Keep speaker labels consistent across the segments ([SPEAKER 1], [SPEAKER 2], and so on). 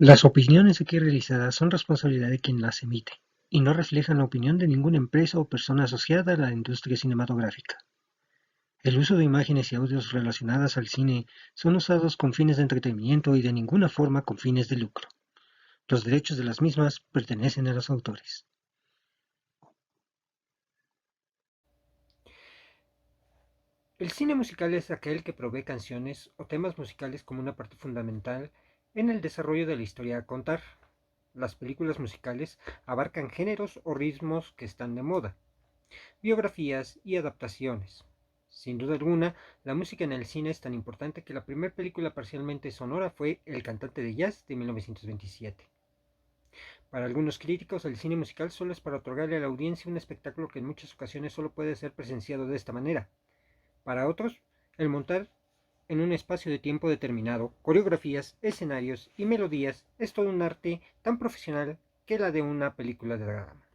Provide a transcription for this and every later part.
[SPEAKER 1] Las opiniones aquí realizadas son responsabilidad de quien las emite, y no reflejan la opinión de ninguna empresa o persona asociada a la industria cinematográfica. El uso de imágenes y audios relacionadas al cine son usados con fines de entretenimiento y de ninguna forma con fines de lucro. Los derechos de las mismas pertenecen a los autores.
[SPEAKER 2] El cine musical es aquel que provee canciones o temas musicales como una parte fundamental en el desarrollo de la historia a contar. Las películas musicales abarcan géneros o ritmos que están de moda, biografías y adaptaciones. Sin duda alguna, la música en el cine es tan importante que la primera película parcialmente sonora fue El cantante de jazz de 1927. Para algunos críticos, el cine musical solo es para otorgarle a la audiencia un espectáculo que en muchas ocasiones solo puede ser presenciado de esta manera. Para otros, el montar en un espacio de tiempo determinado coreografías, escenarios y melodías es todo un arte tan profesional que la de una película de drama.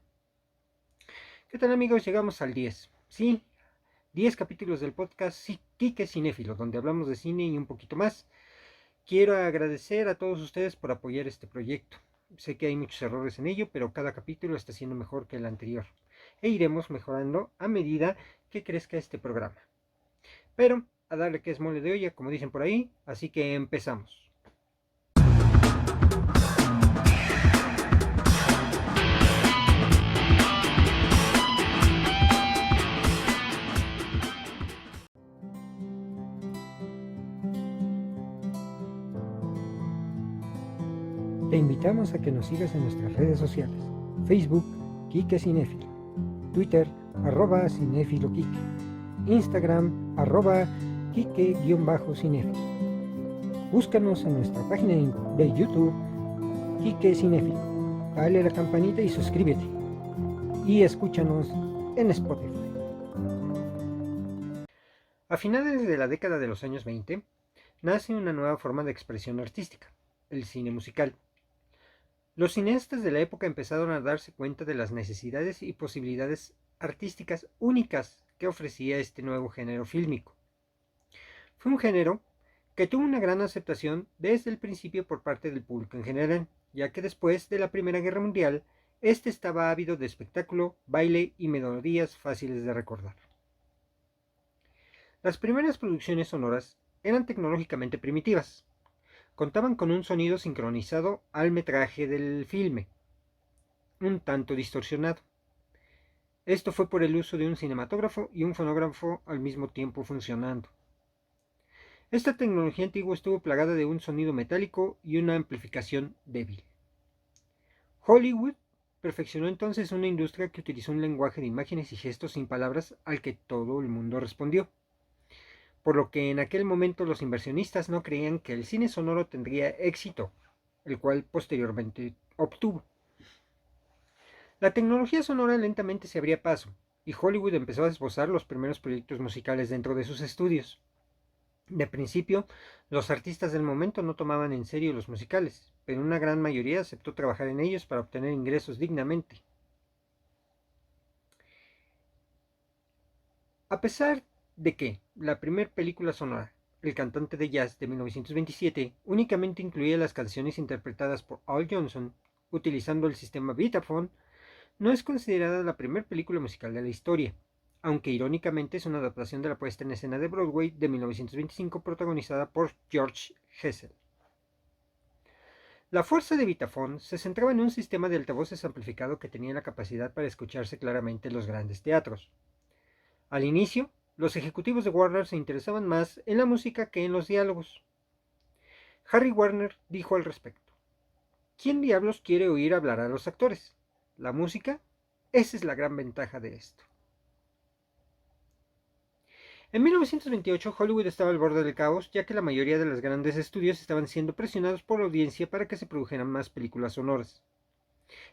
[SPEAKER 2] ¿Qué tal, amigos? Llegamos al 10. Sí, 10 capítulos del podcast Quique Cinéfilo, donde hablamos de cine y un poquito más. Quiero agradecer a todos ustedes por apoyar este proyecto. Sé que hay muchos errores en ello, pero cada capítulo está siendo mejor que el anterior. E iremos mejorando a medida que crezca este programa. Pero a darle que es mole de olla, como dicen por ahí, así que empezamos. Te invitamos a que nos sigas en nuestras redes sociales: Facebook, Quique Cinéfilo; Twitter, @cinéfiloquique; Instagram, @quique_cinéfilo. Búscanos en nuestra página de YouTube, Quique Cinéfilo. Dale a la campanita y suscríbete. Y escúchanos en Spotify. A finales de la década de los años 20, nace una nueva forma de expresión artística: el cine musical. Los cineastas de la época empezaron a darse cuenta de las necesidades y posibilidades artísticas únicas que ofrecía este nuevo género fílmico. Fue un género que tuvo una gran aceptación desde el principio por parte del público en general, ya que después de la Primera Guerra Mundial, este estaba ávido de espectáculo, baile y melodías fáciles de recordar. Las primeras producciones sonoras eran tecnológicamente primitivas. Contaban con un sonido sincronizado al metraje del filme, un tanto distorsionado. Esto fue por el uso de un cinematógrafo y un fonógrafo al mismo tiempo funcionando. Esta tecnología antigua estuvo plagada de un sonido metálico y una amplificación débil. Hollywood perfeccionó entonces una industria que utilizó un lenguaje de imágenes y gestos sin palabras al que todo el mundo respondió, por lo que en aquel momento los inversionistas no creían que el cine sonoro tendría éxito, el cual posteriormente obtuvo. La tecnología sonora lentamente se abría paso, y Hollywood empezó a esbozar los primeros proyectos musicales dentro de sus estudios. De principio, los artistas del momento no tomaban en serio los musicales, pero una gran mayoría aceptó trabajar en ellos para obtener ingresos dignamente. A pesar de que la primera película sonora, El cantante de jazz de 1927, únicamente incluía las canciones interpretadas por Al Johnson, utilizando el sistema Vitaphone, no es considerada la primera película musical de la historia, aunque irónicamente es una adaptación de la puesta en escena de Broadway de 1925 protagonizada por George Hessel. La fuerza de Vitaphone se centraba en un sistema de altavoces amplificado que tenía la capacidad para escucharse claramente en los grandes teatros. Al inicio, los ejecutivos de Warner se interesaban más en la música que en los diálogos. Harry Warner dijo al respecto: ¿quién diablos quiere oír hablar a los actores? La música, esa es la gran ventaja de esto. En 1928 Hollywood estaba al borde del caos, ya que la mayoría de los grandes estudios estaban siendo presionados por la audiencia para que se produjeran más películas sonoras.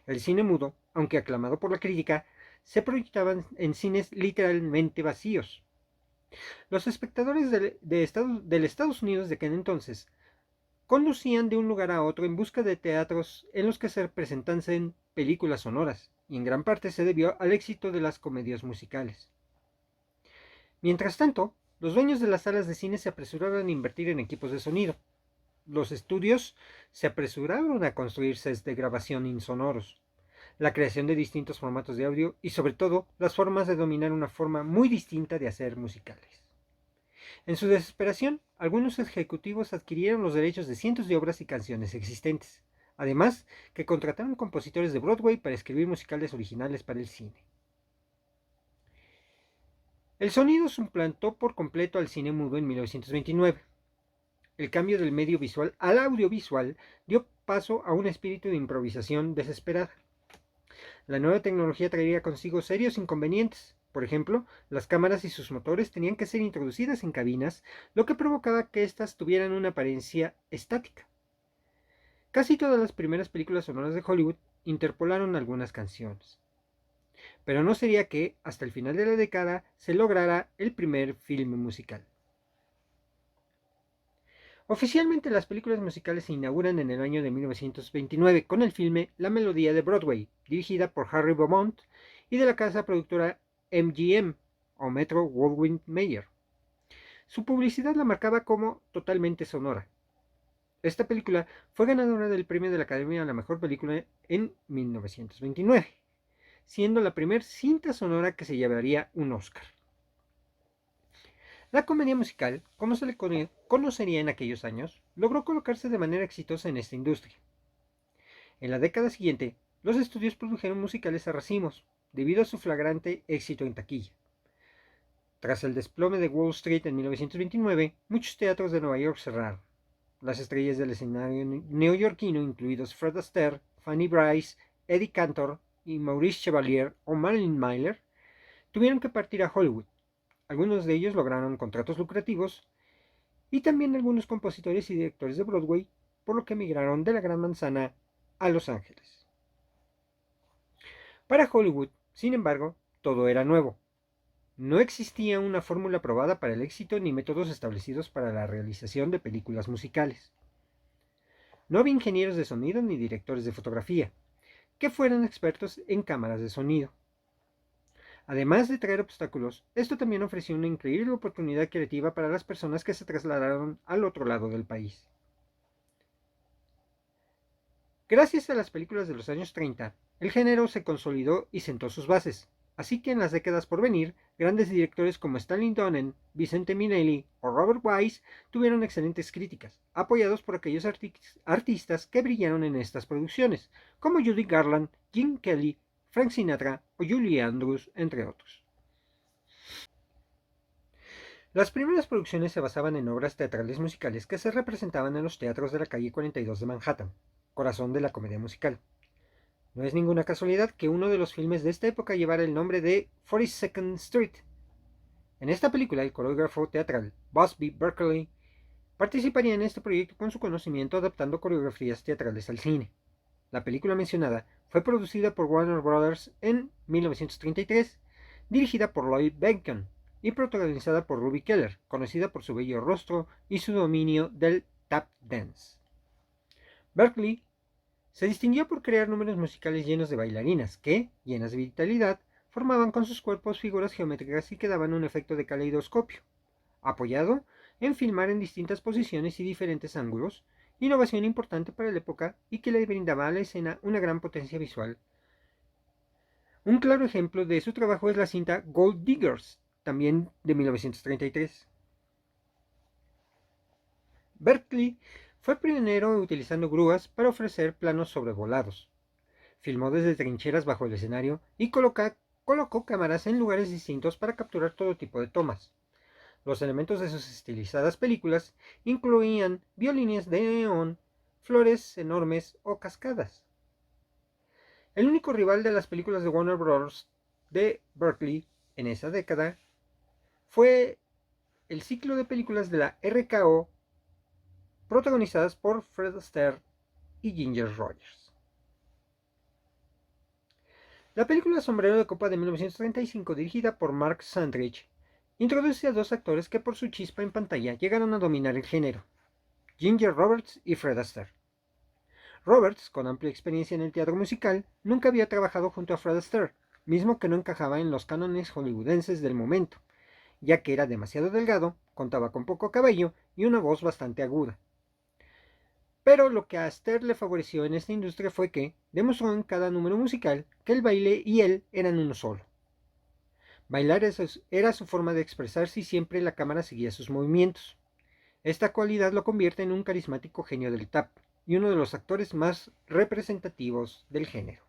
[SPEAKER 2] El cine mudo, aunque aclamado por la crítica, se proyectaba en cines literalmente vacíos. Los espectadores del Estados Unidos de aquel entonces conducían de un lugar a otro en busca de teatros en los que se presentasen películas sonoras, y en gran parte se debió al éxito de las comedias musicales. Mientras tanto, los dueños de las salas de cine se apresuraron a invertir en equipos de sonido. Los estudios se apresuraron a construir sets de grabación insonoros, la creación de distintos formatos de audio y sobre todo las formas de dominar una forma muy distinta de hacer musicales. En su desesperación, algunos ejecutivos adquirieron los derechos de cientos de obras y canciones existentes, además que contrataron compositores de Broadway para escribir musicales originales para el cine. El sonido suplantó por completo al cine mudo en 1929. El cambio del medio visual al audiovisual dio paso a un espíritu de improvisación desesperada. La nueva tecnología traería consigo serios inconvenientes. Por ejemplo, las cámaras y sus motores tenían que ser introducidas en cabinas, lo que provocaba que éstas tuvieran una apariencia estática. Casi todas las primeras películas sonoras de Hollywood interpolaron algunas canciones. Pero no sería que, hasta el final de la década, se lograra el primer filme musical. Oficialmente las películas musicales se inauguran en el año de 1929 con el filme La Melodía de Broadway, dirigida por Harry Beaumont y de la casa productora MGM o Metro-Goldwyn-Mayer. Su publicidad la marcaba como totalmente sonora. Esta película fue ganadora del premio de la Academia a la Mejor Película en 1929, siendo la primera cinta sonora que se llevaría un Oscar. La comedia musical, como se le conocería en aquellos años, logró colocarse de manera exitosa en esta industria. En la década siguiente, los estudios produjeron musicales a racimos, debido a su flagrante éxito en taquilla. Tras el desplome de Wall Street en 1929, muchos teatros de Nueva York cerraron. Las estrellas del escenario neoyorquino, incluidos Fred Astaire, Fanny Brice, Eddie Cantor y Maurice Chevalier o Marilyn Miller, tuvieron que partir a Hollywood. Algunos de ellos lograron contratos lucrativos y también algunos compositores y directores de Broadway, por lo que emigraron de la Gran Manzana a Los Ángeles. Para Hollywood, sin embargo, todo era nuevo. No existía una fórmula probada para el éxito ni métodos establecidos para la realización de películas musicales. No había ingenieros de sonido ni directores de fotografía que fueran expertos en cámaras de sonido. Además de traer obstáculos, esto también ofreció una increíble oportunidad creativa para las personas que se trasladaron al otro lado del país. Gracias a las películas de los años 30, el género se consolidó y sentó sus bases, así que en las décadas por venir, grandes directores como Stanley Donen, Vicente Minnelli o Robert Wise tuvieron excelentes críticas, apoyados por aquellos artistas que brillaron en estas producciones, como Judy Garland, Gene Kelly, Frank Sinatra o Julie Andrews, entre otros. Las primeras producciones se basaban en obras teatrales musicales que se representaban en los teatros de la calle 42 de Manhattan, corazón de la comedia musical. No es ninguna casualidad que uno de los filmes de esta época llevara el nombre de 42nd Street. En esta película, el coreógrafo teatral Busby Berkeley participaría en este proyecto con su conocimiento adaptando coreografías teatrales al cine. La película mencionada fue producida por Warner Brothers en 1933, dirigida por Lloyd Bacon y protagonizada por Ruby Keller, conocida por su bello rostro y su dominio del tap dance. Berkeley se distinguió por crear números musicales llenos de bailarinas que, llenas de vitalidad, formaban con sus cuerpos figuras geométricas y que daban un efecto de caleidoscopio, apoyado en filmar en distintas posiciones y diferentes ángulos, innovación importante para la época y que le brindaba a la escena una gran potencia visual. Un claro ejemplo de su trabajo es la cinta Gold Diggers, también de 1933. Berkeley fue pionero utilizando grúas para ofrecer planos sobrevolados. Filmó desde trincheras bajo el escenario y colocó cámaras en lugares distintos para capturar todo tipo de tomas. Los elementos de sus estilizadas películas incluían violines de neón, flores enormes o cascadas. El único rival de las películas de Warner Bros. De Berkeley en esa década fue el ciclo de películas de la RKO protagonizadas por Fred Astaire y Ginger Rogers. La película Sombrero de Copa de 1935, dirigida por Mark Sandrich, introduce a dos actores que por su chispa en pantalla llegaron a dominar el género, Ginger Roberts y Fred Astaire. Roberts, con amplia experiencia en el teatro musical, nunca había trabajado junto a Fred Astaire, mismo que no encajaba en los cánones hollywoodenses del momento, ya que era demasiado delgado, contaba con poco cabello y una voz bastante aguda. Pero lo que a Astaire le favoreció en esta industria fue que demostró en cada número musical que el baile y él eran uno solo. Bailar era su forma de expresarse y siempre la cámara seguía sus movimientos. Esta cualidad lo convierte en un carismático genio del tap y uno de los actores más representativos del género.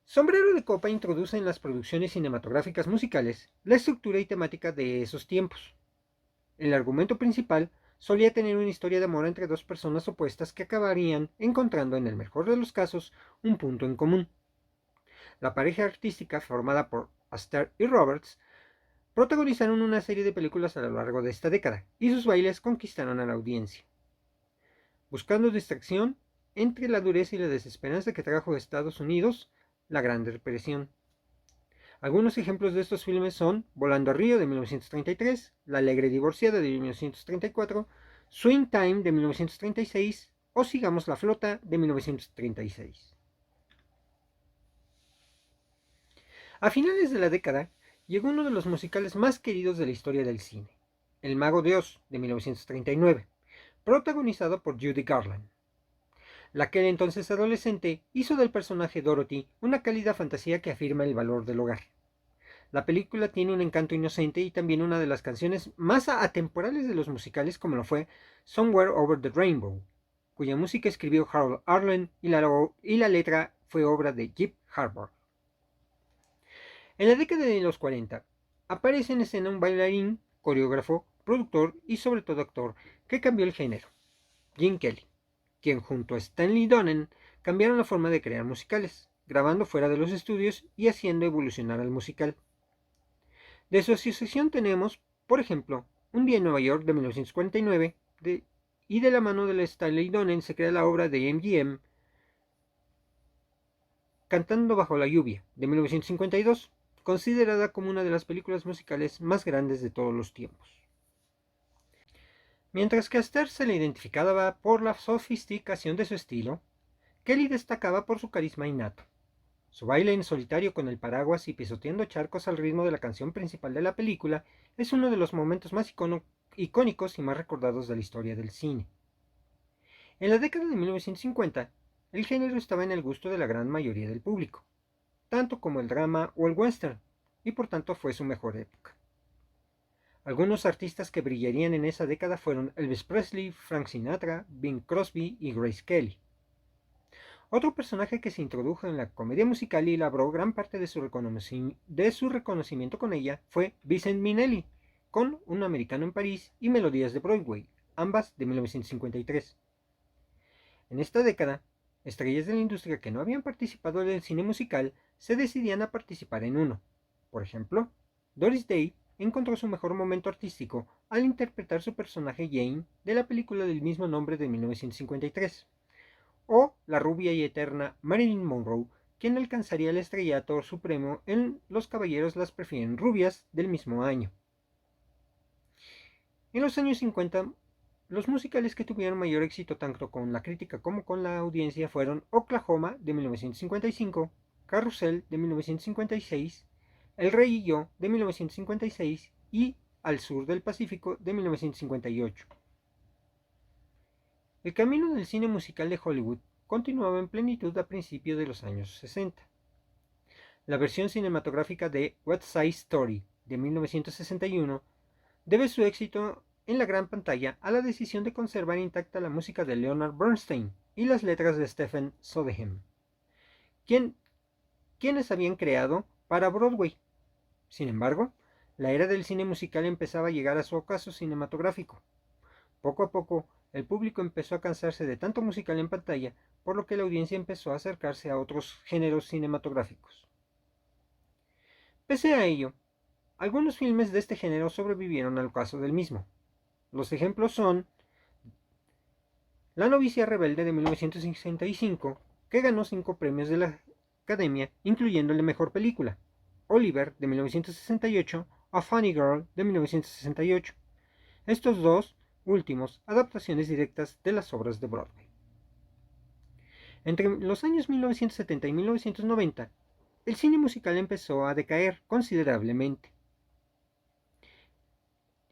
[SPEAKER 2] Sombrero de Copa introduce en las producciones cinematográficas musicales la estructura y temática de esos tiempos. El argumento principal solía tener una historia de amor entre dos personas opuestas que acabarían encontrando, en el mejor de los casos, un punto en común. La pareja artística formada por Astaire y Roberts protagonizaron una serie de películas a lo largo de esta década, y sus bailes conquistaron a la audiencia. Buscando distracción entre la dureza y la desesperanza que trajo a Estados Unidos la Gran Depresión. Algunos ejemplos de estos filmes son Volando a Río de 1933, La Alegre Divorciada de 1934, Swing Time de 1936 o Sigamos la Flota de 1936. A finales de la década llegó uno de los musicales más queridos de la historia del cine, El Mago de Oz de 1939, protagonizado por Judy Garland. La aquel entonces adolescente hizo del personaje Dorothy una cálida fantasía que afirma el valor del hogar. La película tiene un encanto inocente y también una de las canciones más atemporales de los musicales, como lo fue Somewhere Over the Rainbow, cuya música escribió Harold Arlen y la letra fue obra de Jeff Harburg. En la década de los 40 aparece en escena un bailarín, coreógrafo, productor y sobre todo actor que cambió el género, Gene Kelly, quien junto a Stanley Donen cambiaron la forma de crear musicales, grabando fuera de los estudios y haciendo evolucionar al musical. De su asociación tenemos, por ejemplo, Un día en Nueva York de 1949, y de la mano de Stanley Donen se crea la obra de MGM Cantando bajo la lluvia de 1952, considerada como una de las películas musicales más grandes de todos los tiempos. Mientras que Astaire se le identificaba por la sofisticación de su estilo, Kelly destacaba por su carisma innato. Su baile en solitario con el paraguas y pisoteando charcos al ritmo de la canción principal de la película es uno de los momentos más icónicos y más recordados de la historia del cine. En la década de 1950, el género estaba en el gusto de la gran mayoría del público, tanto como el drama o el western, y por tanto fue su mejor época. Algunos artistas que brillarían en esa década fueron Elvis Presley, Frank Sinatra, Bing Crosby y Grace Kelly. Otro personaje que se introdujo en la comedia musical y labró gran parte de su reconocimiento con ella fue Vincent Minnelli, con Un americano en París y Melodías de Broadway, ambas de 1953. En esta década, estrellas de la industria que no habían participado en el cine musical se decidían a participar en uno. Por ejemplo, Doris Day encontró su mejor momento artístico al interpretar su personaje Jane de la película del mismo nombre de 1953, o la rubia y eterna Marilyn Monroe, quien alcanzaría el estrellato supremo en Los caballeros las prefieren rubias del mismo año. En los años 50, los musicales que tuvieron mayor éxito tanto con la crítica como con la audiencia fueron Oklahoma de 1955, Carrusel de 1956, El Rey y Yo de 1956 y Al Sur del Pacífico de 1958. El camino del cine musical de Hollywood continuaba en plenitud a principios de los años 60. La versión cinematográfica de West Side Story de 1961 debe su éxito en la gran pantalla a la decisión de conservar intacta la música de Leonard Bernstein y las letras de Stephen Sondheim, quienes habían creado para Broadway. Sin embargo, la era del cine musical empezaba a llegar a su ocaso cinematográfico. Poco a poco, el público empezó a cansarse de tanto musical en pantalla, por lo que la audiencia empezó a acercarse a otros géneros cinematográficos. Pese a ello, algunos filmes de este género sobrevivieron al ocaso del mismo. Los ejemplos son La novicia rebelde de 1965, que ganó 5 premios de la Academia, incluyendo el de Mejor Película, Oliver de 1968, A Funny Girl de 1968. Estos dos últimos adaptaciones directas de las obras de Broadway. Entre los años 1970 y 1990, el cine musical empezó a decaer considerablemente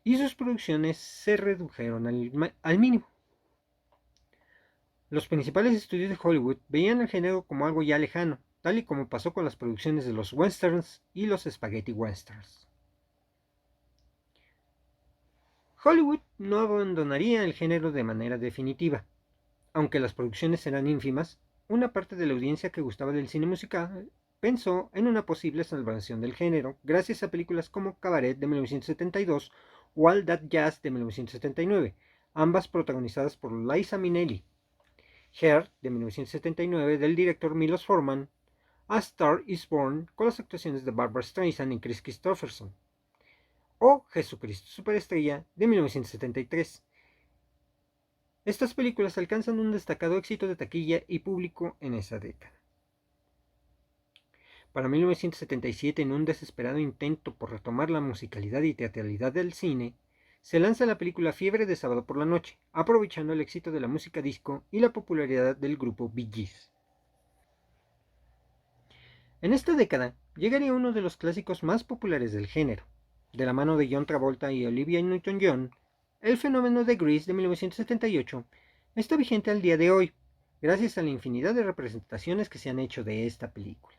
[SPEAKER 2] y sus producciones se redujeron al mínimo. Los principales estudios de Hollywood veían el género como algo ya lejano, tal y como pasó con las producciones de los westerns y los spaghetti westerns. Hollywood no abandonaría el género de manera definitiva. Aunque las producciones eran ínfimas, una parte de la audiencia que gustaba del cine musical pensó en una posible salvación del género gracias a películas como Cabaret de 1972 o All That Jazz de 1979, ambas protagonizadas por Liza Minnelli. Hair de 1979 del director Milos Forman, A Star is Born con las actuaciones de Barbra Streisand y Kris Kristofferson, o Jesucristo Superestrella de 1973. Estas películas alcanzan un destacado éxito de taquilla y público en esa década. Para 1977, en un desesperado intento por retomar la musicalidad y teatralidad del cine, se lanza la película Fiebre de Sábado por la Noche, aprovechando el éxito de la música disco y la popularidad del grupo Bee Gees. En esta década llegaría uno de los clásicos más populares del género. De la mano de John Travolta y Olivia Newton-John, el fenómeno de Grease de 1978 está vigente al día de hoy, gracias a la infinidad de representaciones que se han hecho de esta película.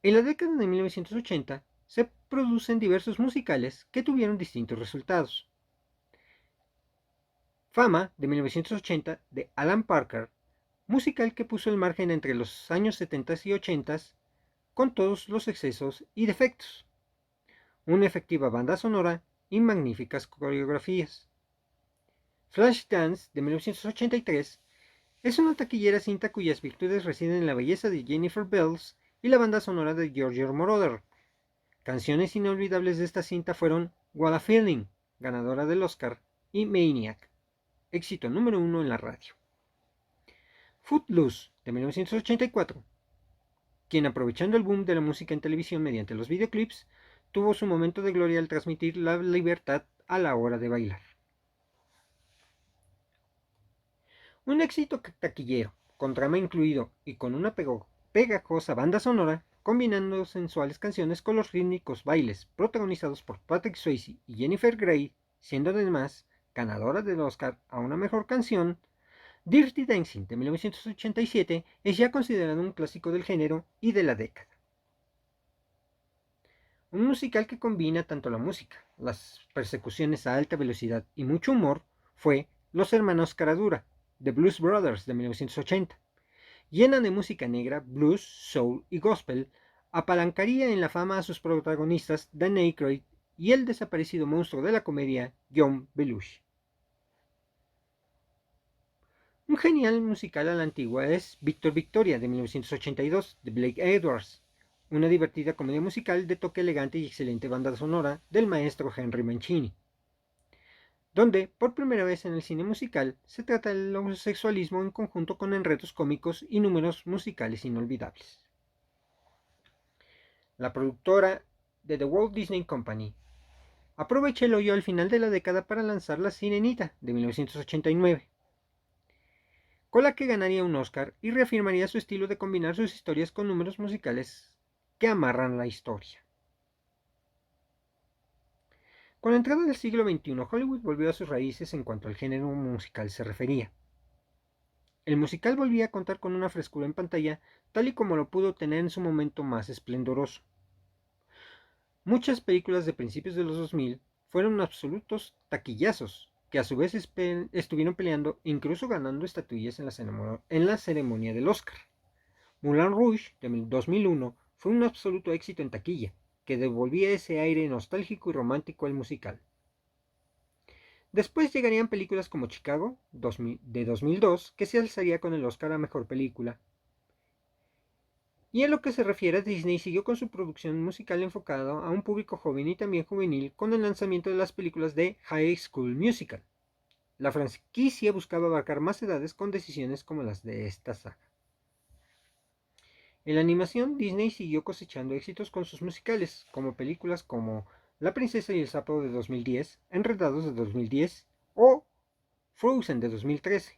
[SPEAKER 2] En la década de 1980 se producen diversos musicales que tuvieron distintos resultados. Fama de 1980 de Alan Parker, musical que puso el margen entre los años 70 y 80 con todos los excesos y defectos, una efectiva banda sonora y magníficas coreografías. Flashdance de 1983 es una taquillera cinta cuyas virtudes residen en la belleza de Jennifer Bells y la banda sonora de Giorgio Moroder. Canciones inolvidables de esta cinta fueron What a Feeling, ganadora del Oscar, y Maniac, éxito número 1 en la radio. Footloose, de 1984, quien aprovechando el boom de la música en televisión mediante los videoclips, tuvo su momento de gloria al transmitir la libertad a la hora de bailar. Un éxito taquillero, con trama incluido y con una pegajosa banda sonora, combinando sensuales canciones con los rítmicos bailes protagonizados por Patrick Swayze y Jennifer Grey, siendo además ganadora del Oscar a una mejor canción. Dirty Dancing de 1987 es ya considerado un clásico del género y de la década. Un musical que combina tanto la música, las persecuciones a alta velocidad y mucho humor fue Los Hermanos Caradura, The Blues Brothers de 1980. Llena de música negra, blues, soul y gospel, apalancaría en la fama a sus protagonistas Dan Aykroyd y el desaparecido monstruo de la comedia John Belushi. Un genial musical a la antigua es Victor Victoria de 1982 de Blake Edwards, una divertida comedia musical de toque elegante y excelente banda sonora del maestro Henry Mancini, donde, por primera vez en el cine musical, se trata el homosexualismo en conjunto con enredos cómicos y números musicales inolvidables. La productora de The Walt Disney Company aprovecha el hoyo al final de la década para lanzar La Sirenita de 1989, con la que ganaría un Oscar y reafirmaría su estilo de combinar sus historias con números musicales que amarran la historia. Con la entrada del siglo XXI, Hollywood volvió a sus raíces en cuanto al género musical se refería. El musical volvía a contar con una frescura en pantalla, tal y como lo pudo tener en su momento más esplendoroso. Muchas películas de principios de los 2000 fueron absolutos taquillazos, que a su vez estuvieron peleando e incluso ganando estatuillas en la ceremonia del Oscar. Moulin Rouge, de 2001, fue un absoluto éxito en taquilla, que devolvía ese aire nostálgico y romántico al musical. Después llegarían películas como Chicago, de 2002, que se alzaría con el Oscar a Mejor Película. Y en lo que se refiere a Disney, siguió con su producción musical enfocada a un público joven y también juvenil con el lanzamiento de las películas de High School Musical. La franquicia buscaba abarcar más edades con decisiones como las de esta saga. En la animación, Disney siguió cosechando éxitos con sus musicales, como películas como La Princesa y el Sapo de 2010, Enredados de 2010 o Frozen de 2013.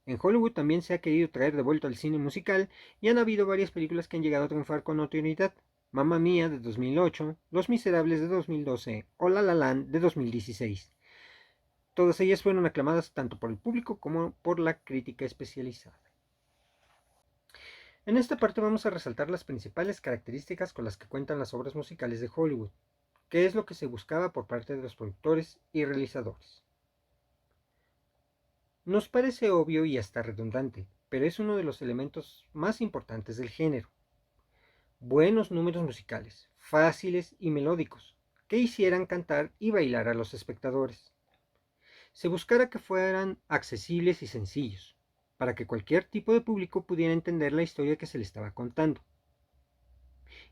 [SPEAKER 2] En Hollywood también se ha querido traer de vuelta al cine musical y han habido varias películas que han llegado a triunfar con notoriedad. Mamma Mía de 2008, Los Miserables de 2012 o La La Land de 2016. Todas ellas fueron aclamadas tanto por el público como por la crítica especializada. En esta parte vamos a resaltar las principales características con las que cuentan las obras musicales de Hollywood, qué es lo que se buscaba por parte de los productores y realizadores. Nos parece obvio y hasta redundante, pero es uno de los elementos más importantes del género. Buenos números musicales, fáciles y melódicos, que hicieran cantar y bailar a los espectadores. Se buscara que fueran accesibles y sencillos, para que cualquier tipo de público pudiera entender la historia que se le estaba contando.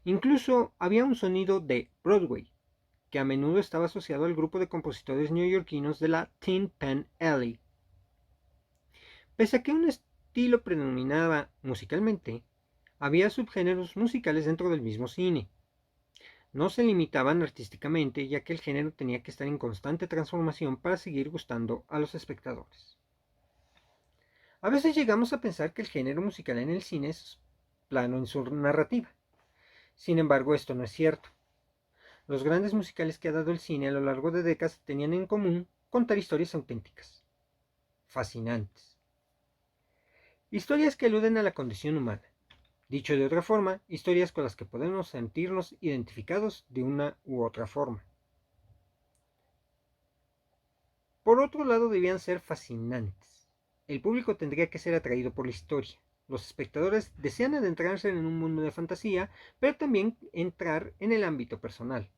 [SPEAKER 2] Incluso había un sonido de Broadway, que a menudo estaba asociado al grupo de compositores neoyorquinos de la Tin Pan Alley. Pese a que un estilo predominaba musicalmente, había subgéneros musicales dentro del mismo cine. No se limitaban artísticamente, ya que el género tenía que estar en constante transformación para seguir gustando a los espectadores. A veces llegamos a pensar que el género musical en el cine es plano en su narrativa. Sin embargo, esto no es cierto. Los grandes musicales que ha dado el cine a lo largo de décadas tenían en común contar historias auténticas, fascinantes. Historias que aluden a la condición humana. Dicho de otra forma, historias con las que podemos sentirnos identificados de una u otra forma. Por otro lado, debían ser fascinantes. El público tendría que ser atraído por la historia. Los espectadores desean adentrarse en un mundo de fantasía, pero también entrar en el ámbito personal.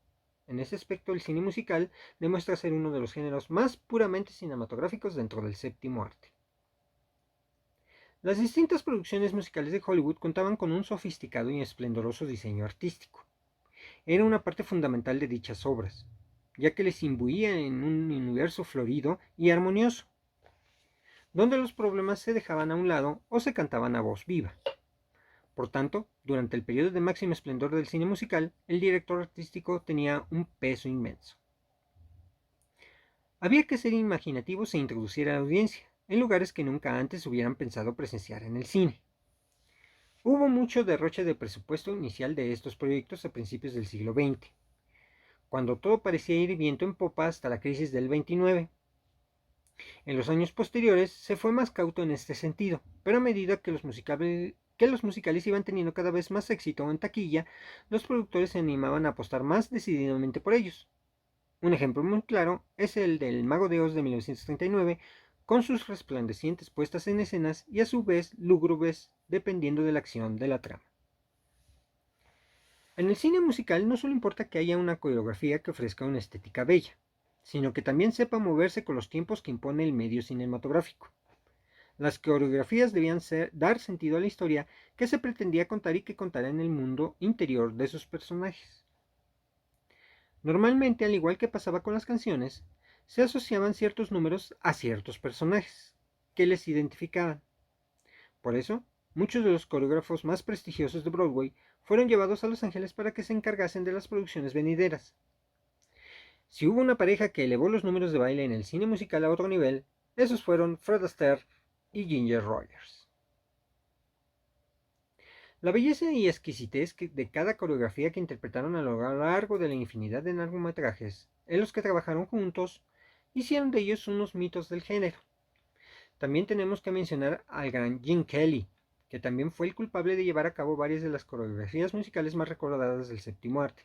[SPEAKER 2] En ese aspecto, el cine musical demuestra ser uno de los géneros más puramente cinematográficos dentro del séptimo arte. Las distintas producciones musicales de Hollywood contaban con un sofisticado y esplendoroso diseño artístico. Era una parte fundamental de dichas obras, ya que les imbuía en un universo florido y armonioso, donde los problemas se dejaban a un lado o se cantaban a voz viva. Por tanto, durante el periodo de máximo esplendor del cine musical, el director artístico tenía un peso inmenso. Había que ser imaginativos e introducir a la audiencia en lugares que nunca antes hubieran pensado presenciar en el cine. Hubo mucho derroche de presupuesto inicial de estos proyectos a principios del siglo XX, cuando todo parecía ir viento en popa hasta la crisis del 29. En los años posteriores se fue más cauto en este sentido, pero a medida que los musicales iban teniendo cada vez más éxito en taquilla, los productores se animaban a apostar más decididamente por ellos. Un ejemplo muy claro es el del Mago de Oz de 1939, con sus resplandecientes puestas en escenas y a su vez lúgubres dependiendo de la acción de la trama. En el cine musical no solo importa que haya una coreografía que ofrezca una estética bella, sino que también sepa moverse con los tiempos que impone el medio cinematográfico. Las coreografías debían dar sentido a la historia que se pretendía contar y que contara en el mundo interior de sus personajes. Normalmente, al igual que pasaba con las canciones, se asociaban ciertos números a ciertos personajes que les identificaban. Por eso, muchos de los coreógrafos más prestigiosos de Broadway fueron llevados a Los Ángeles para que se encargasen de las producciones venideras. Si hubo una pareja que elevó los números de baile en el cine musical a otro nivel, esos fueron Fred Astaire y Ginger Rogers. La belleza y exquisitez de cada coreografía que interpretaron a lo largo de la infinidad de largometrajes en los que trabajaron juntos hicieron de ellos unos mitos del género. También tenemos que mencionar al gran Gene Kelly, que también fue el culpable de llevar a cabo varias de las coreografías musicales más recordadas del séptimo arte.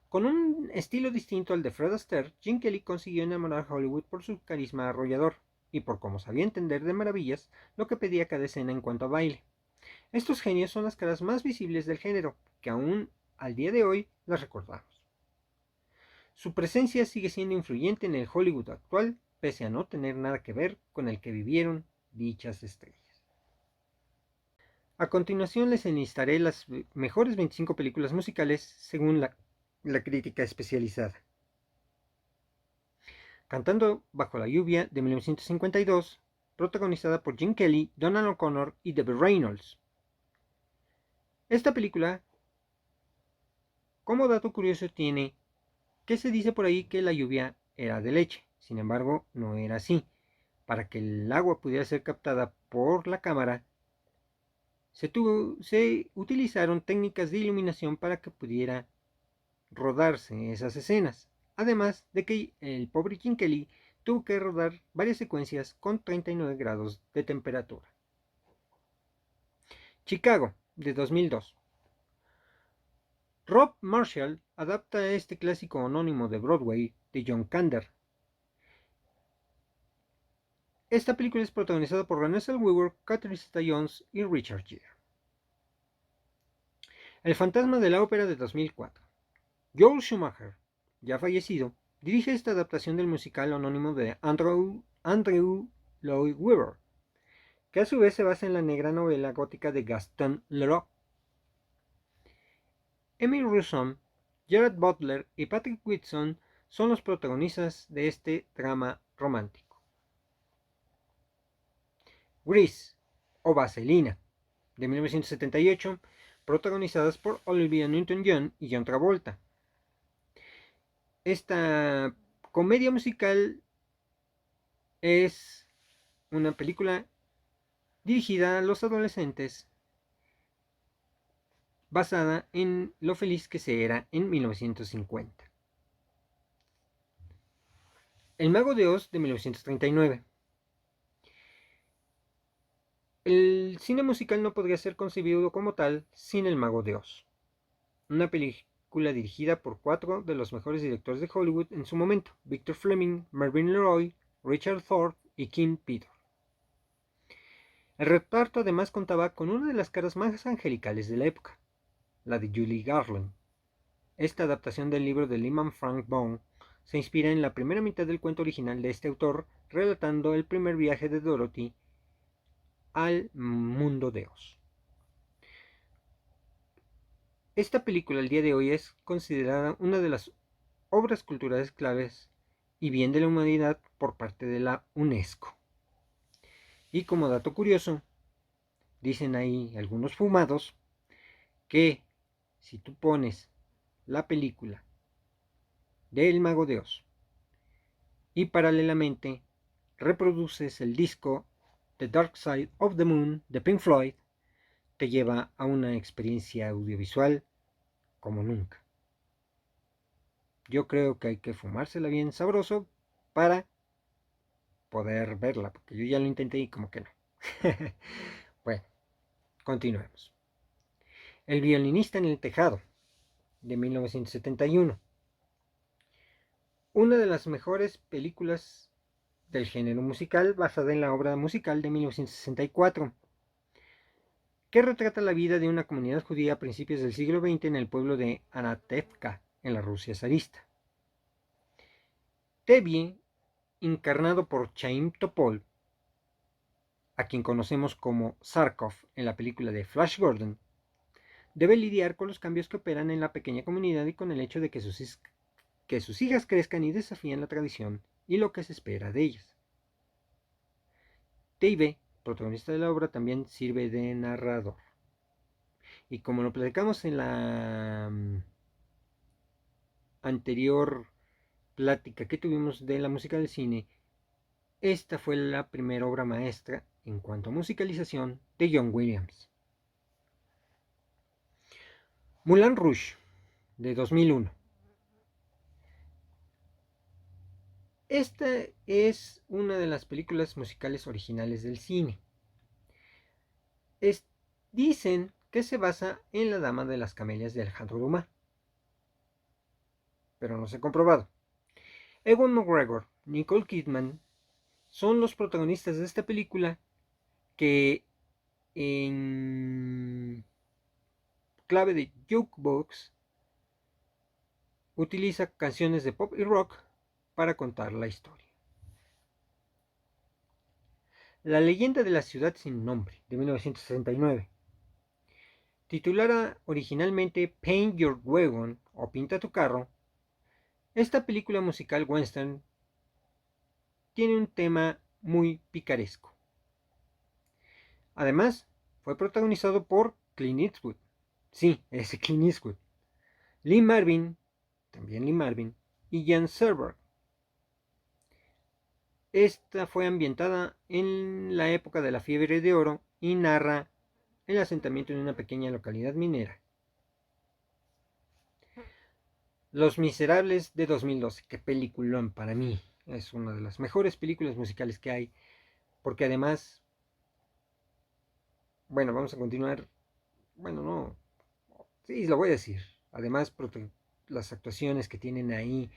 [SPEAKER 2] Con un estilo distinto al de Fred Astaire, Gene Kelly consiguió enamorar a Hollywood por su carisma arrollador y por cómo sabía entender de maravillas lo que pedía cada escena en cuanto a baile. Estos genios son las caras más visibles del género, que aún al día de hoy las recordamos. Su presencia sigue siendo influyente en el Hollywood actual, pese a no tener nada que ver con el que vivieron dichas estrellas. A continuación les enlistaré las mejores 25 películas musicales según la crítica especializada. Cantando bajo la lluvia de 1952, protagonizada por Gene Kelly, Donald O'Connor y Debbie Reynolds. Esta película, como dato curioso, tiene que se dice por ahí que la lluvia era de leche. Sin embargo, no era así. Para que el agua pudiera ser captada por la cámara, se utilizaron técnicas de iluminación para que pudiera rodarse esas escenas. Además de que el pobre Gene Kelly tuvo que rodar varias secuencias con 39 grados de temperatura. Chicago, de 2002. Rob Marshall adapta este clásico anónimo de Broadway de John Kander. Esta película es protagonizada por Renée Zellweger, Catherine Zeta-Jones y Richard Gere. El fantasma de la ópera de 2004. Joel Schumacher, ya fallecido, dirige esta adaptación del musical anónimo de Andrew Lloyd Webber, que a su vez se basa en la negra novela gótica de Gaston Leroux. Emmy Rossum, Gerard Butler y Patrick Wilson son los protagonistas de este drama romántico. Grease o Vaselina, de 1978, protagonizadas por Olivia Newton-John y John Travolta. Esta comedia musical es una película dirigida a los adolescentes basada en lo feliz que se era en 1950. El Mago de Oz, de 1939. El cine musical no podría ser concebido como tal sin El Mago de Oz, una película dirigida por 4 de los mejores directores de Hollywood en su momento: Victor Fleming, Mervyn LeRoy, Richard Thorpe y Kim Peter. El reparto además contaba con una de las caras más angelicales de la época, la de Julie Garland. Esta adaptación del libro de Lyman Frank Baum se inspira en la primera mitad del cuento original de este autor, relatando el primer viaje de Dorothy al mundo de Oz. Esta película al día de hoy es considerada una de las obras culturales claves y bien de la humanidad por parte de la UNESCO. Y como dato curioso, dicen ahí algunos fumados que si tú pones la película del Mago de Oz y paralelamente reproduces el disco The Dark Side of the Moon de Pink Floyd, te lleva a una experiencia audiovisual como nunca. Yo creo que hay que fumársela bien sabroso para poder verla, porque yo ya lo intenté y como que no. Bueno, continuemos. El violinista en el tejado, de 1971. Una de las mejores películas del género musical, basada en la obra musical de 1964, que retrata la vida de una comunidad judía a principios del siglo XX en el pueblo de Anatevka, en la Rusia zarista. Tevi, encarnado por Chaim Topol, a quien conocemos como Zarkov en la película de Flash Gordon, debe lidiar con los cambios que operan en la pequeña comunidad y con el hecho de que sus hijas crezcan y desafíen la tradición y lo que se espera de ellas. Teive, protagonista de la obra, también sirve de narrador. Y como lo platicamos en la anterior plática que tuvimos de la música del cine, esta fue la primera obra maestra en cuanto a musicalización de John Williams. Moulin Rouge, de 2001. Esta es una de las películas musicales originales del cine. Dicen que se basa en La Dama de las Camelias de Alejandro Dumas, pero no se ha comprobado. Ewan McGregor, Nicole Kidman son los protagonistas de esta película, que en clave de jukebox utiliza canciones de pop y rock para contar la historia. La leyenda de la ciudad sin nombre, de 1969. Titulada originalmente Paint Your Wagon o Pinta tu carro, esta película musical western tiene un tema muy picaresco. Además, fue protagonizado por Clint Eastwood. Sí, ese Clint Eastwood. Lee Marvin, también Lee Marvin, y Jan Serberg. Esta fue ambientada en la época de la fiebre de oro y narra el asentamiento de una pequeña localidad minera. Los Miserables, de 2012, qué peliculón para mí. Es una de las mejores películas musicales que hay, porque además, bueno, vamos a continuar, bueno, no, sí, lo voy a decir. Además, las actuaciones que tienen ahí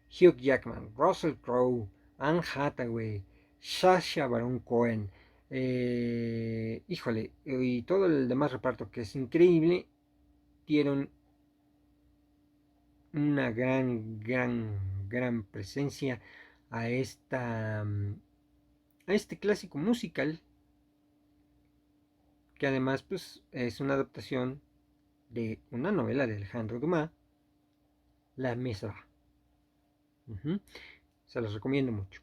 [SPEAKER 2] Hugh Jackman, Russell Crowe, Anne Hathaway, Sacha Baron Cohen, híjole, y todo el demás reparto que es increíble, dieron una gran presencia a a este clásico musical que además pues es una adaptación de una novela de Alejandro Dumas, La Mesa. Se los recomiendo mucho.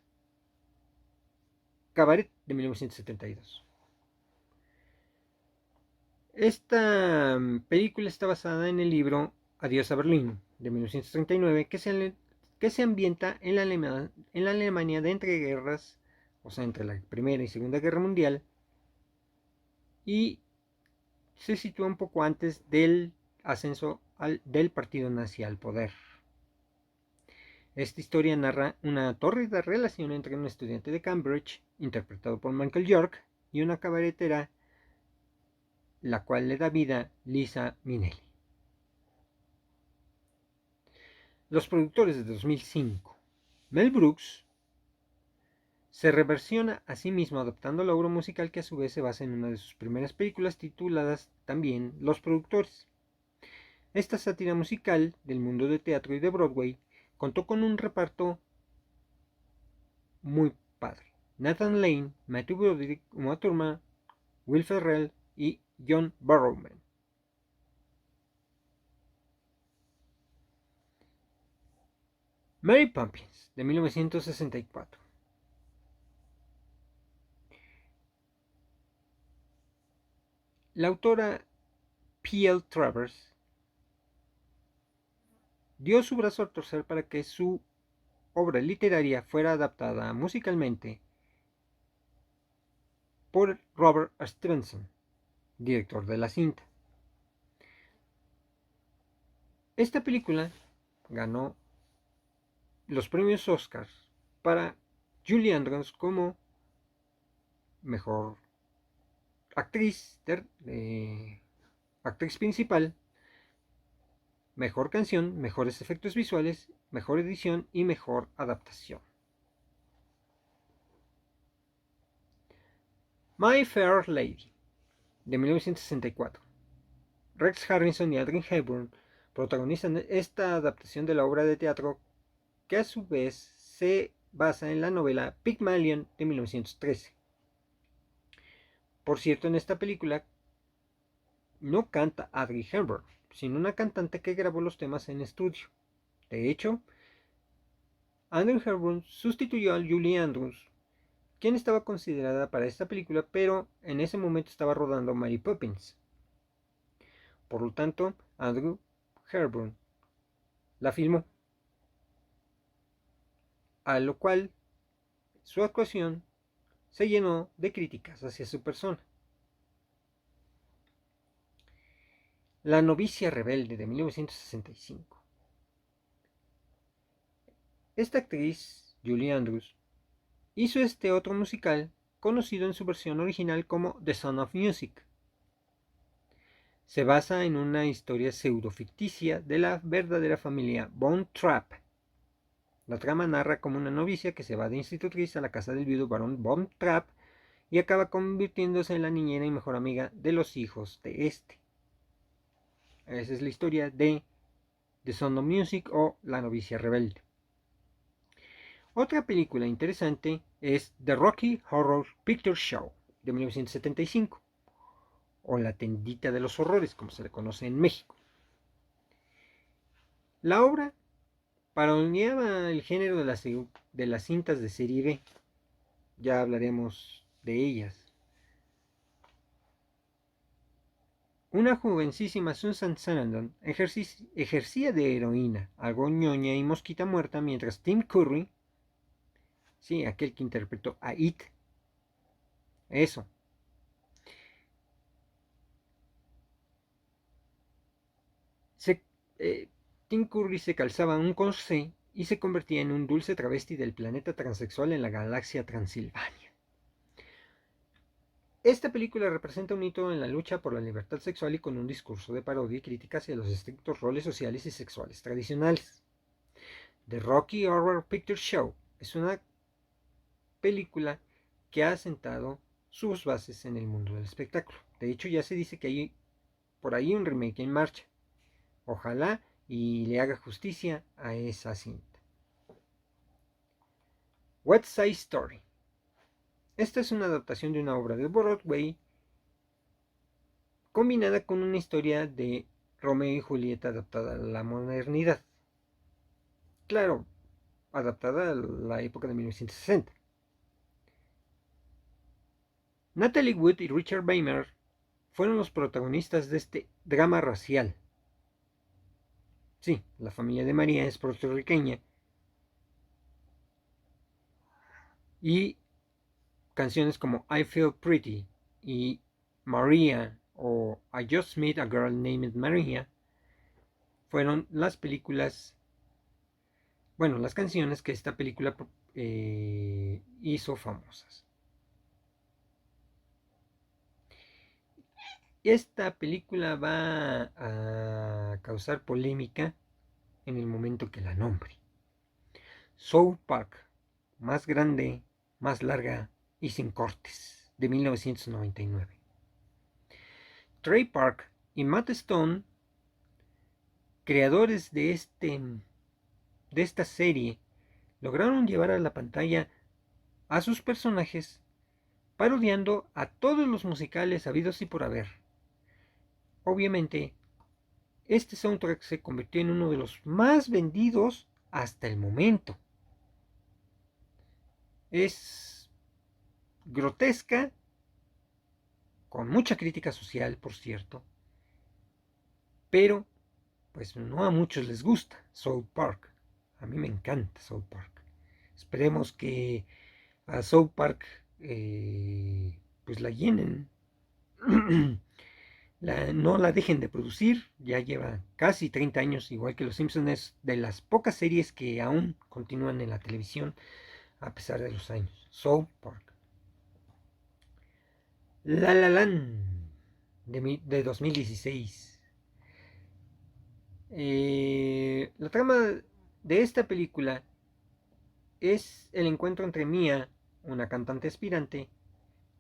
[SPEAKER 2] Cabaret de 1972. Esta película está basada en el libro Adiós a Berlín de 1939 que se ambienta en la Alemania de entreguerras, o sea, entre la Primera y Segunda Guerra Mundial, y se sitúa un poco antes del ascenso del partido nazi al poder. Esta historia narra una tórrida relación entre un estudiante de Cambridge, interpretado por Michael York, y una cabaretera, la cual le da vida Lisa Minnelli. Los productores de 2005, Mel Brooks, se reversiona a sí mismo adaptando la obra musical que a su vez se basa en una de sus primeras películas tituladas también Los Productores. Esta sátira musical del mundo de teatro y de Broadway contó con un reparto muy padre. Nathan Lane, Matthew Broderick, Uma Thurman, Will Ferrell y John Barrowman. Mary Poppins, de 1964. La autora P.L. Travers dio su brazo a torcer para que su obra literaria fuera adaptada musicalmente por Robert Stevenson, director de la cinta. Esta película ganó los premios Oscar para Julie Andrews como mejor actriz, actriz principal, mejor canción, mejores efectos visuales, mejor edición y mejor adaptación. My Fair Lady, de 1964. Rex Harrison y Audrey Hepburn protagonizan esta adaptación de la obra de teatro que a su vez se basa en la novela Pygmalion de 1913. Por cierto, en esta película no canta Audrey Hepburn, sino una cantante que grabó los temas en estudio. De hecho, Audrey Hepburn sustituyó a Julie Andrews, quien estaba considerada para esta película, pero en ese momento estaba rodando Mary Poppins. Por lo tanto, Audrey Hepburn la filmó, a lo cual su actuación se llenó de críticas hacia su persona. La novicia rebelde de 1965. Esta actriz, Julie Andrews, hizo este otro musical conocido en su versión original como The Sound of Music. Se basa en una historia pseudo-ficticia de la verdadera familia Von Trapp. La trama narra como una novicia que se va de institutriz a la casa del viudo barón Von Trapp y acaba convirtiéndose en la niñera y mejor amiga de los hijos de este. Esa es la historia de The Sound of Music o La novicia rebelde. Otra película interesante es The Rocky Horror Picture Show de 1975, o La tendita de los horrores, como se le conoce en México. La obra parodiaba el género de las cintas de serie B. Ya hablaremos de ellas. Una jovencísima Susan Sarandon ejercía de heroína, algo ñoña y mosquita muerta, mientras Tim Curry, sí, aquel que interpretó a It, eso, Tim Curry se calzaba un corsé y se convertía en un dulce travesti del planeta transexual en la galaxia Transilvania. Esta película representa un hito en la lucha por la libertad sexual y con un discurso de parodia y crítica hacia los estrictos roles sociales y sexuales tradicionales. The Rocky Horror Picture Show es una película que ha asentado sus bases en el mundo del espectáculo. De hecho, ya se dice que hay por ahí un remake en marcha. Ojalá y le haga justicia a esa cinta. West Side Story. Esta es una adaptación de una obra de Broadway combinada con una historia de Romeo y Julieta adaptada a la modernidad. Claro, adaptada a la época de 1960. Natalie Wood y Richard Beymer fueron los protagonistas de este drama racial. Sí, la familia de María es puertorriqueña y canciones como I Feel Pretty y Maria o I Just Met a Girl Named Maria fueron las canciones que esta película hizo famosas. Esta película va a causar polémica en el momento que la nombre. South Park, más grande, más larga y sin cortes, de 1999. Trey Park y Matt Stone, creadores de esta serie, lograron llevar a la pantalla a sus personajes parodiando a todos los musicales habidos y por haber. Obviamente, este soundtrack se convirtió en uno de los más vendidos hasta el momento. Es grotesca, con mucha crítica social, por cierto, pero pues no a muchos les gusta South Park. A mí me encanta South Park. Esperemos que a South Park pues la llenen. No la dejen de producir, ya lleva casi 30 años, igual que Los Simpsons, es de las pocas series que aún continúan en la televisión a pesar de los años. South Park. La La Land de 2016. La trama de esta película es el encuentro entre Mia, una cantante aspirante,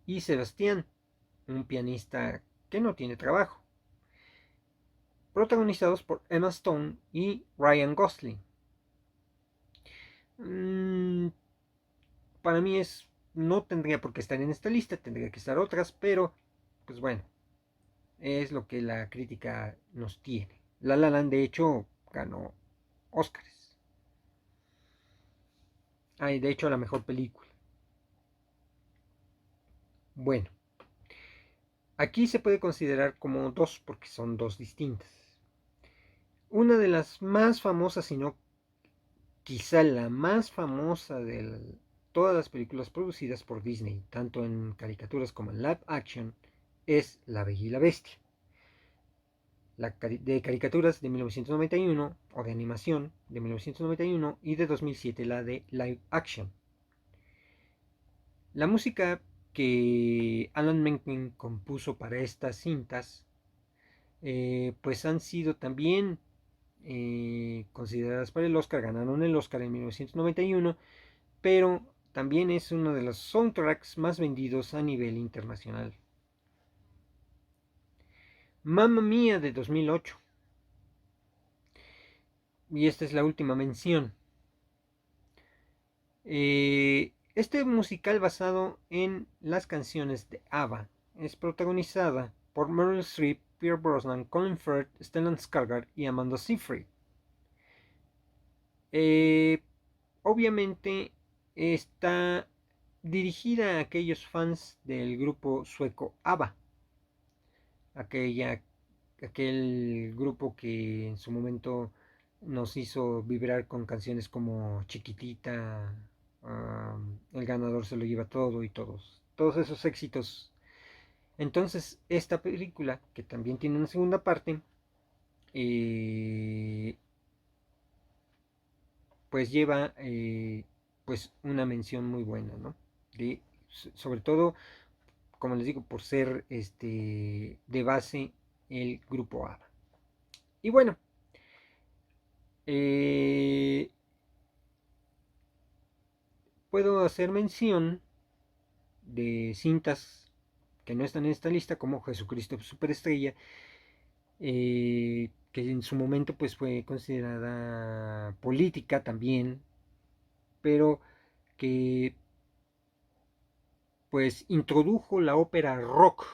[SPEAKER 2] y Sebastián, un pianista que no tiene trabajo, protagonizados por Emma Stone y Ryan Gosling. Para mí no tendría por qué estar en esta lista, tendría que estar otras, pero pues bueno, es lo que la crítica nos tiene. La La Land de hecho ganó Oscars. De hecho la mejor película. Bueno, aquí se puede considerar como dos porque son dos distintas. Una de las más famosas, si no quizá la más famosa de todas las películas producidas por Disney, tanto en caricaturas como en live action, es La Bella y la Bestia. De caricaturas de 1991 o de animación de 1991 y de 2007 la de live action. La música que Alan Menken compuso para estas cintas pues han sido también consideradas para el Oscar, ganaron el Oscar en 1991, pero también es uno de los soundtracks más vendidos a nivel internacional. Mamma Mía de 2008. Y esta es la última mención. Este musical basado en las canciones de ABBA es protagonizada por Meryl Streep, Pierce Brosnan, Colin Firth, Stellan Skarsgård y Amanda Seyfried. Obviamente está dirigida a aquellos fans del grupo sueco ABBA, aquel grupo que en su momento nos hizo vibrar con canciones como Chiquitita, El ganador se lo lleva todo y todos esos éxitos. Entonces esta película, que también tiene una segunda parte, pues lleva pues una mención muy buena, ¿no? Sobre todo, como les digo, por ser de base el grupo ABBA. Y bueno, puedo hacer mención de cintas que no están en esta lista, como Jesucristo Superestrella, que en su momento pues fue considerada política también, pero que pues introdujo la ópera rock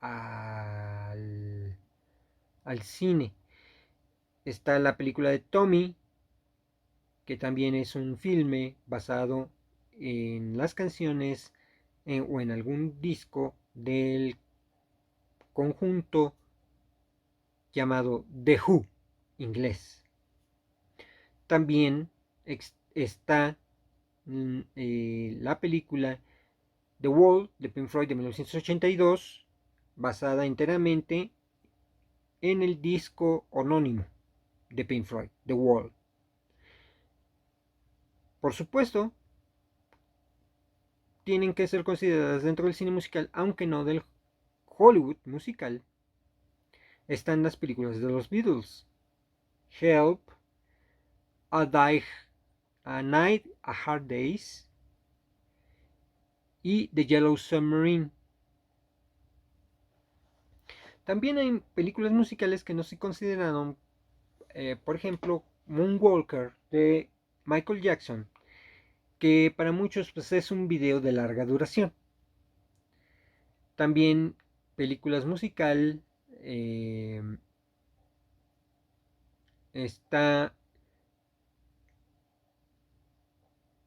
[SPEAKER 2] al cine. Está la película de Tommy, que también es un filme basado en las canciones o en algún disco del conjunto llamado The Who, inglés. También está la película The Wall de Pink Floyd de 1982, basada enteramente en el disco homónimo de Pink Floyd, The Wall. Por supuesto, tienen que ser consideradas dentro del cine musical, aunque no del Hollywood musical. Están las películas de los Beatles: Help, A Night, A Hard Days y The Yellow Submarine. También hay películas musicales que no se consideraron, por ejemplo, Moonwalker de Michael Jackson, que para muchos pues, es un video de larga duración. También películas musical, está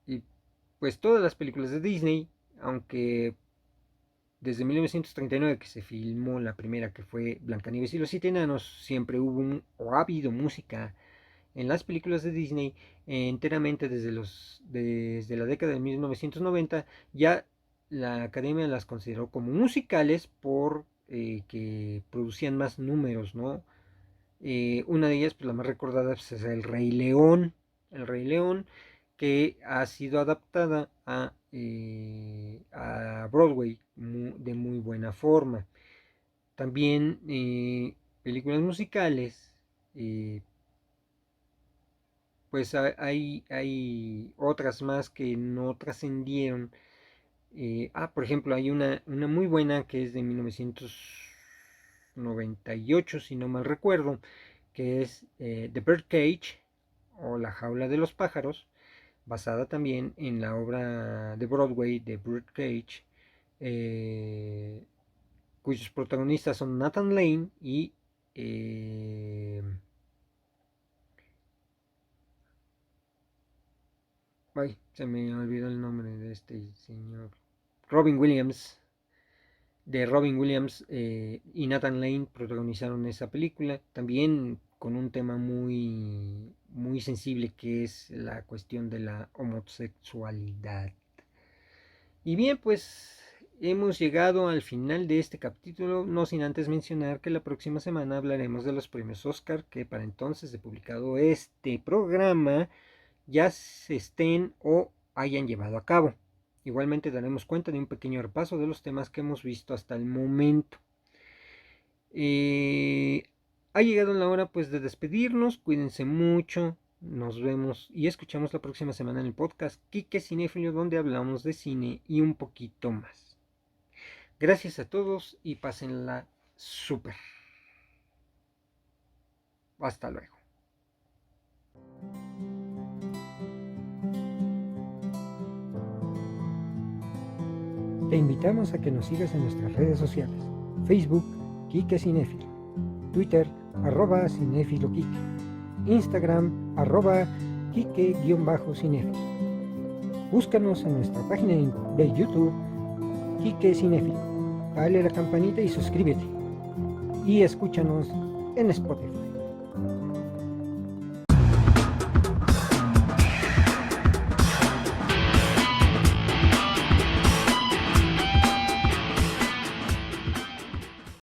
[SPEAKER 2] y pues todas las películas de Disney, aunque desde 1939 que se filmó la primera, que fue Blancanieves y los Siete Enanos, siempre hubo o ha habido música en las películas de Disney enteramente desde la década de 1990. Ya la academia las consideró como musicales por que producían más números, ¿no? Una de ellas, pues la más recordada, pues, es El Rey León. El Rey León, que ha sido adaptada a Broadway de muy buena forma. También películas musicales, pues hay otras más que no trascendieron. Por ejemplo, hay una muy buena que es de 1998, si no mal recuerdo, que es The Birdcage, o La Jaula de los Pájaros, basada también en la obra de Broadway de Birdcage, cuyos protagonistas son Nathan Lane y se me olvidó el nombre de este señor. Robin Williams. Robin Williams y Nathan Lane protagonizaron esa película, también con un tema muy, muy sensible, que es la cuestión de la homosexualidad. Y bien, pues hemos llegado al final de este capítulo, no sin antes mencionar que la próxima semana hablaremos de los premios Oscar, que para entonces de publicado este programa ya se estén o hayan llevado a cabo. Igualmente daremos cuenta de un pequeño repaso de los temas que hemos visto hasta el momento. Ha llegado la hora pues de despedirnos. Cuídense mucho. Nos vemos y escuchamos la próxima semana en el podcast Quique Cinéfilo, donde hablamos de cine y un poquito más. Gracias a todos y pásenla súper. Hasta luego. Te invitamos a que nos sigas en nuestras redes sociales: Facebook, Quique Cinéfilo; Twitter, @cinéfiloquique; Instagram, @quique_cinéfilo. Búscanos en nuestra página de YouTube, Quique Cinéfilo. Dale a la campanita y suscríbete. Y escúchanos en Spotify.